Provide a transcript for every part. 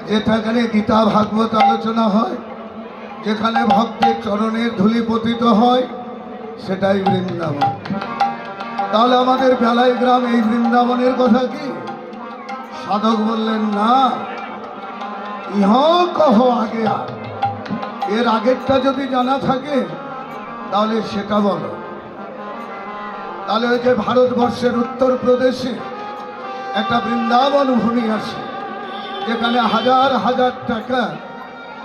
যেখানে গীতা ভাগবত আলোচনা হয়, যেখানে ভক্তের চরণের ধূলি পতিত হয়, সেটাই বৃন্দাবন। তাহলে আমাদের বেলাই গ্রাম এই বৃন্দাবনের কথা কি? সাধক বললেন না, ইহ কহ আগে আর, এর আগেরটা যদি জানা থাকে তাহলে সেটা বলো। তাহলে ওই যে ভারতবর্ষের উত্তরপ্রদেশে একটা বৃন্দাবন ভূমি আছে, যেখানে হাজার হাজার টাকা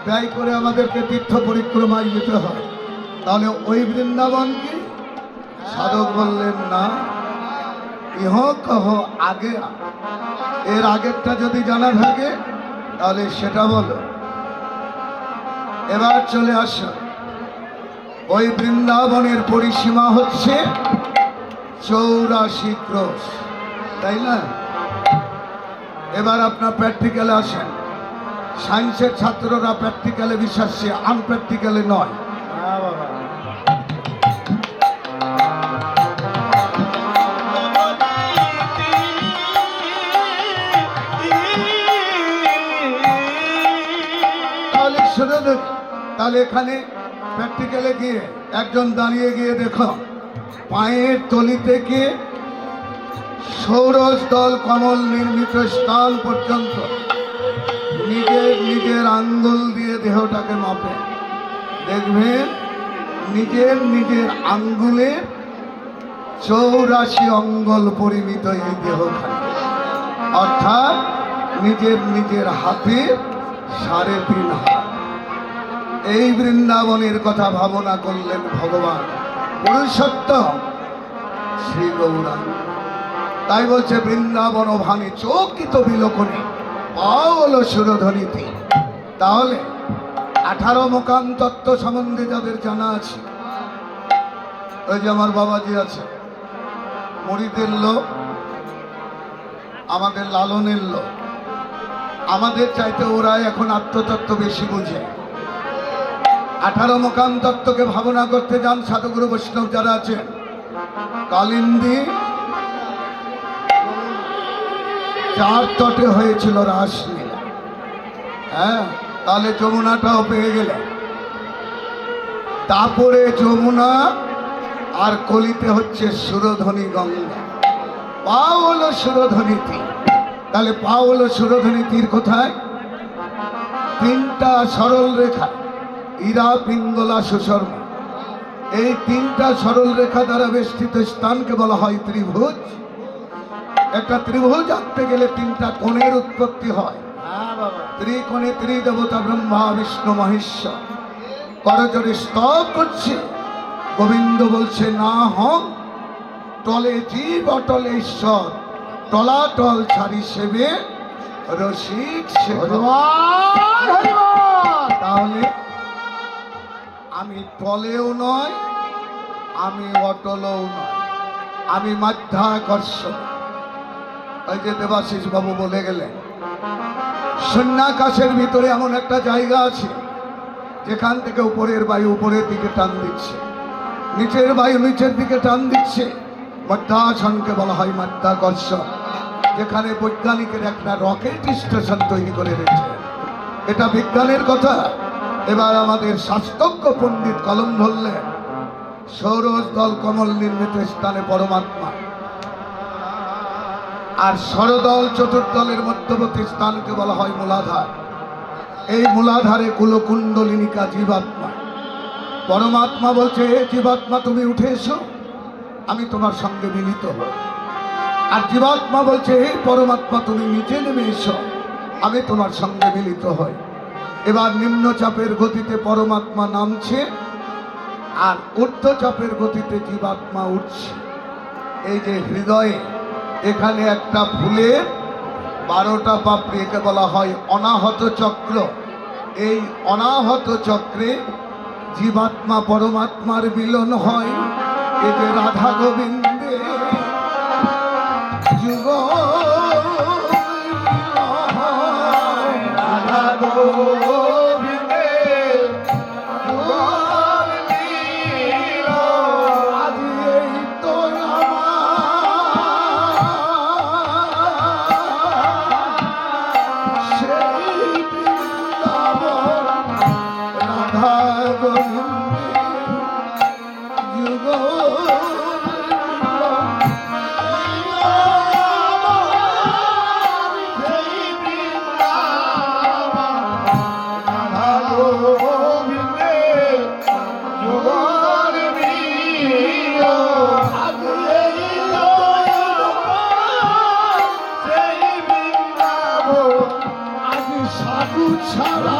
ব্যয় করে আমাদেরকে তীর্থ পরিক্রমায় যেতে হয়। তাহলে ওই বৃন্দাবন কি? সাধক বললেন না, ইহ কহ আগে, এর আগেরটা যদি জানা থাকে তাহলে সেটা বলো। এবার চলে আসো, ওই বৃন্দাবনের পরিসীমা হচ্ছে 84 ক্রোশ, তাই না? এবার আপনার প্র্যাকটিক্যালে আসেন। সায়েন্সের ছাত্ররা প্র্যাকটিক্যালে বিশ্বাসী, আনপ্র্যাকটিক্যালে নয়। তাহলে এখানে প্র্যাকটিক্যালে গিয়ে একজন দাঁড়িয়ে গিয়ে দেখো, পায়ের তলি থেকে ষোড়শ দল কমল নির্মিত স্থান পর্যন্ত নিজের নিজের আঙ্গুল দিয়ে দেহটাকে মাপে, দেখবেন নিজের নিজের আঙ্গুলে 84 অঙ্গল পরিমিত এই দেহখানি, অর্থাৎ নিজের নিজের হাতে 3.5 হাত। এই বৃন্দাবনের কথা ভাবনা করলেন ভগবান পুরুষোত্তম শ্রী গৌরাঙ্গ। তাই বলছে বৃন্দাবন ভানি চকিত বিলোকনে পাওল সুরধ্বনিতে। তাহলে 18 মোকাম তত্ত্ব সম্বন্ধে যাদের জানা আছে, ওই যে আমার বাবাজি আছে, মুড়িদের লোক, আমাদের লালনের লোক, আমাদের চাইতে ওরা এখন আত্মতত্ত্ব বেশি বুঝে। 18 মোকাম তত্ত্বকে ভাবনা করতে যান সাধুগুরু বৈষ্ণব যারা আছেন, কালিন্দী 4 তটে হয়েছিল রাসলীলা। হ্যাঁ, তাহলে যমুনাটাও পেয়ে গেলে। তারপরে যমুনা আর কলিতে হচ্ছে সুরধ্বনি গঙ্গা, পা হলো সুরধ্বনি তীর। তাহলে পা হলো সুরধ্বনি তীর কোথায়? 3টা সরল রেখা, ইরা পিঙ্গলা সুশর্মা, এই 3টা সরল রেখা দ্বারা বেষ্টিত স্থানকে বলা হয় ত্রিভুজ। একটা ত্রিভুজ আঁকতে গেলে 3টা কোণের উৎপত্তি হয়। ত্রিকোণে ত্রিদেবতা ব্রহ্মা বিষ্ণু মহেশ্বর। করজোরে স্তব করছে, গোবিন্দ বলছে না হং, টলে জীব অটলে ঈশ্বর, টলাটল ছাড়ি সেবে রসিক সে। তাহলে আমি টলেও নয়, আমি অটলও নয়, আমি মাধ্যাকর্ষণ। ওই যে দেবাশিস বাবু বলে গেলেন, শূন্যাকাশের ভিতরে এমন একটা জায়গা আছে যেখান থেকে উপরের বায়ু উপরের দিকে টান দিচ্ছে, নিচের বায়ু নিচের দিকে টান দিচ্ছে। মধ্যাকর্ষণকে বলা হয় মাধ্যাকর্ষণ, যেখানে বৈজ্ঞানিকের একটা রকেট স্টেশন তৈরি করে রেখেছে। এটা বিজ্ঞানের কথা। এবার আমাদের শাস্ত্রজ্ঞ পণ্ডিত কলম ধরলেন, ষোড়শ দল কমল নির্মিত স্থানে পরমাত্মা, আর ষড়দল চতুর্দলের মধ্যবর্তী স্থানকে বলা হয় মূলাধার। এই মূলাধারে কুলকুণ্ডলিনিকা জীবাত্মা। পরমাত্মা বলছে, জীবাত্মা তুমি উঠে এসো, আমি তোমার সঙ্গে মিলিত হই। আর জীবাত্মা বলছে, এই পরমাত্মা তুমি নিচে নেমে এসো, আমি তোমার সঙ্গে মিলিত হই। এবার নিম্নচাপের গতিতে পরমাত্মা নামছে, আর ঊর্ধ্বচাপের গতিতে জীবাত্মা উঠছে। এই যে হৃদয়ে এখানে একটা ফুলের 12টা পাপড়ি, একে বলা হয় অনাহত চক্র। এই অনাহত চক্রে জীবাত্মা পরমাত্মার মিলন হয়। এই যে রাধা গোবিন্দে যুগ, রাধা গোবিন্দে যুগ, আজি এই তো আমার সেই সাধু ছাড়া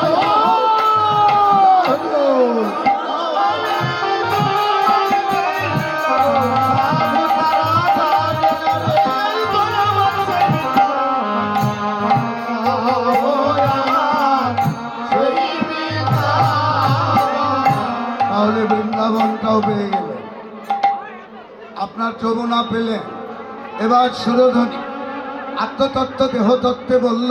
তাহলে বৃন্দাবনটাও পেয়ে গেল, আপনার যমুনা পেলে। এবার সুরধ্বনি আত্মতত্ত্ব দেহতত্ত্বে বলল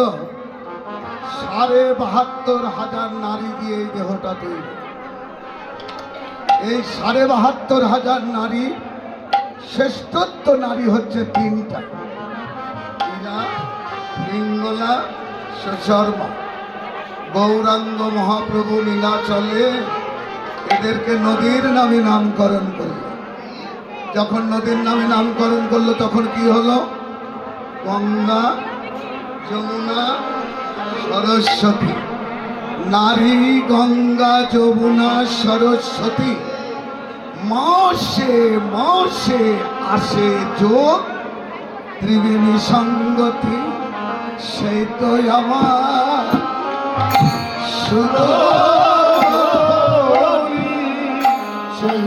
৭২,৫০০০ নারী দিয়ে এই দেহটা তৈরি। এই ৭২,৫০০ নারী, শ্রেষ্ঠত্ব নারী হচ্ছে ৩টা, পিঙ্গলা, সুশর্মা। গৌরাঙ্গ মহাপ্রভু নীলাচলে এদেরকে নদীর নামে নামকরণ করল। যখন নদীর নামে নামকরণ করলো তখন কি হলো? গঙ্গা, যমুনা, সরস্বতী। নারী গঙ্গা যমুনা সরস্বতী, মাসে মাসে আসে যোগ, ত্রিবেণী সঙ্গতি, সেই তো আমার সুরধনী, সেই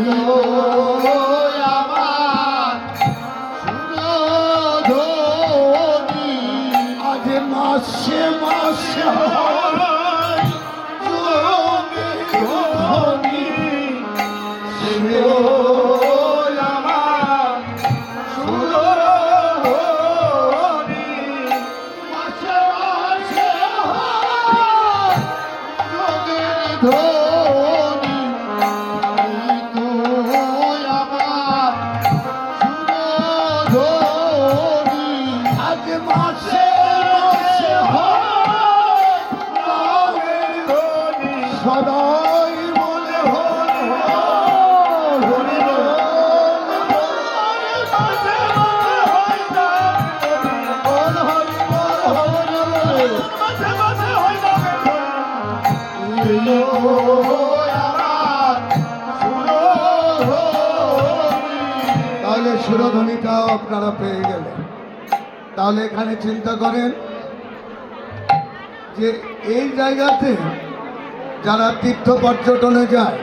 আমার সুরধনী। আজ মাসে মাসে ধনী, সেই আমার সুরধনী। মাসে মাসে ধনী, তুই আমার সুরধনী। আজ মাসে মাসে ধনী, সদাই বলে হরি হরি তাহলে সুরধ্বনিটাও আপনারা পেয়ে গেলেন। তাহলে এখানে চিন্তা করেন যে এই জায়গাতে যারা তীর্থ পর্যটনে যায়,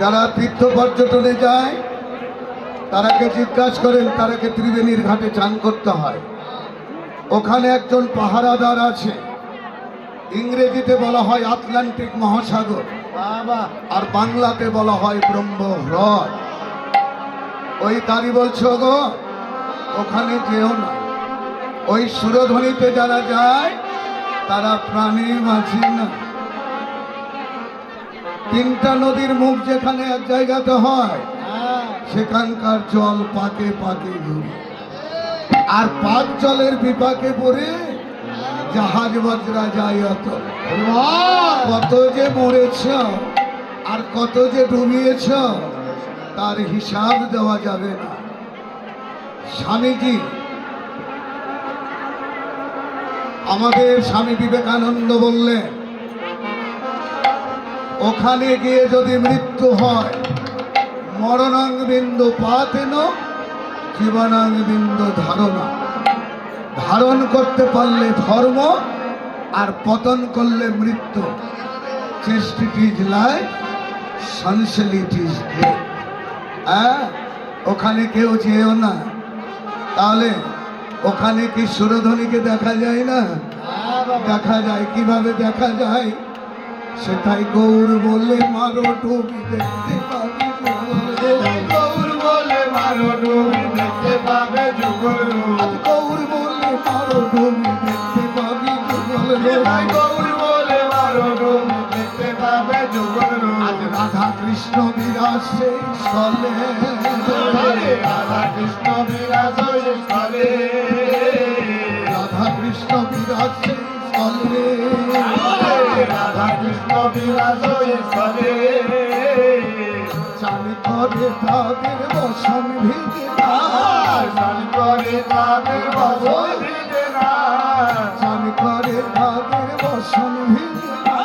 যারা তীর্থ পর্যটনে যায় তারাকে জিজ্ঞাসা করেন, তারাকে ত্রিবেণীর ঘাটে চান করতে হয়। ওখানে একজন পাহারাদার আছে, ইংরেজিতে বলা হয় আটলান্টিক মহাসাগর, আর বাংলাতে বলা হয় ব্রহ্মহ্রদ। ওই তারি বলছো গো ওখানে যেও না। ওই সুরধ্বনিতে যারা যায় তারা প্রাণী বাঁচে না। 3টা নদীর মুখ যেখানে এক জায়গাতে হয় সেখানকার জল পাকে পাকে ঘুরে, আর পাক জলের বিপাকে পড়ে জাহাজ বজরা যায়। কত যে মরেছ আর কত যে ডুবিয়েছ তার হিসাব দেওয়া যাবে না। স্বামীজি, আমাদের স্বামী বিবেকানন্দ বললেন, ওখানে গিয়ে যদি মৃত্যু হয়, মরণাং বিন্দু পাতেন জীবনাং বিন্দু ধারণা। ধারণ করতে পারলে ধর্ম, আর পতন করলে মৃত্যু। Chest it is life, cancel it is death. ওখানে কেউ যেও না। তাহলে ওখানে কি সুরধ্বনিকে দেখা যায় না? দেখা যায়। কিভাবে দেখা যায়? সেটাই গৌর বলে মারো ডুবি দেখতে পাবি, গৌর বলে মারো ডুবি দেখতে পাবে যুগল, গৌর বলে মারো ডুবি দেখতে পাবি যুগল, গৌর বলে মারো ডুবি দেখতে পাবে যুগল। আজ রাধা কৃষ্ণ বিরাজ সেই স্থলে, রাধা কৃষ্ণ বিরাজ সেই স্থলে, রাধা কৃষ্ণ বিরাজ সেই স্থলে, রাধা কৃষ্ণ বিরাজ সেই স্থলে। চান করে তাদের বসন ভিজে না, চান করে তাদের বসন ভিজে না, চান করে তাদের বসন ভিজে না,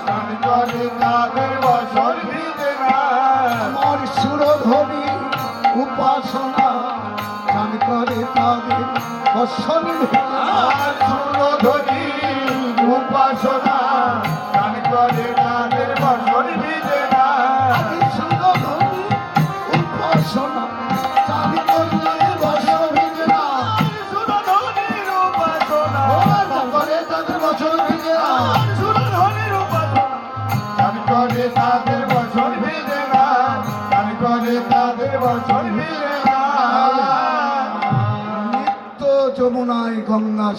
চান করে তাদের বসন ভিজে না। আমার সুরধ্বনি উপাসনা চান করে তাদের বসন ভিজে না, সুরধ্বনি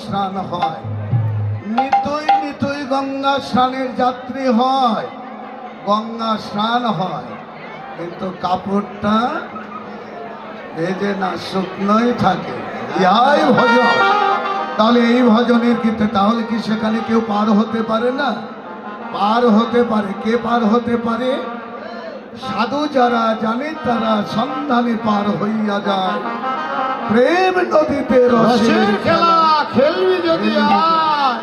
স্নান হয়, নিতই নিতই গঙ্গা স্নানের যাত্রী হয়, গঙ্গা স্নান হয়, কিন্তু কাপড়টা ভেজে না, শুকনোই থাকে। ইহাই ভজন। তাহলে এই ভজনের গীতে, তাহলে কি সেখানে কেউ পার হতে পারে না? পার হতে পারে। কে পার হতে পারে? সাধু যারা জানে তারা সন্ধানে পার হইয়া যায়। প্রেম নদীতে রসের খেলা খেলবি যদি আয়।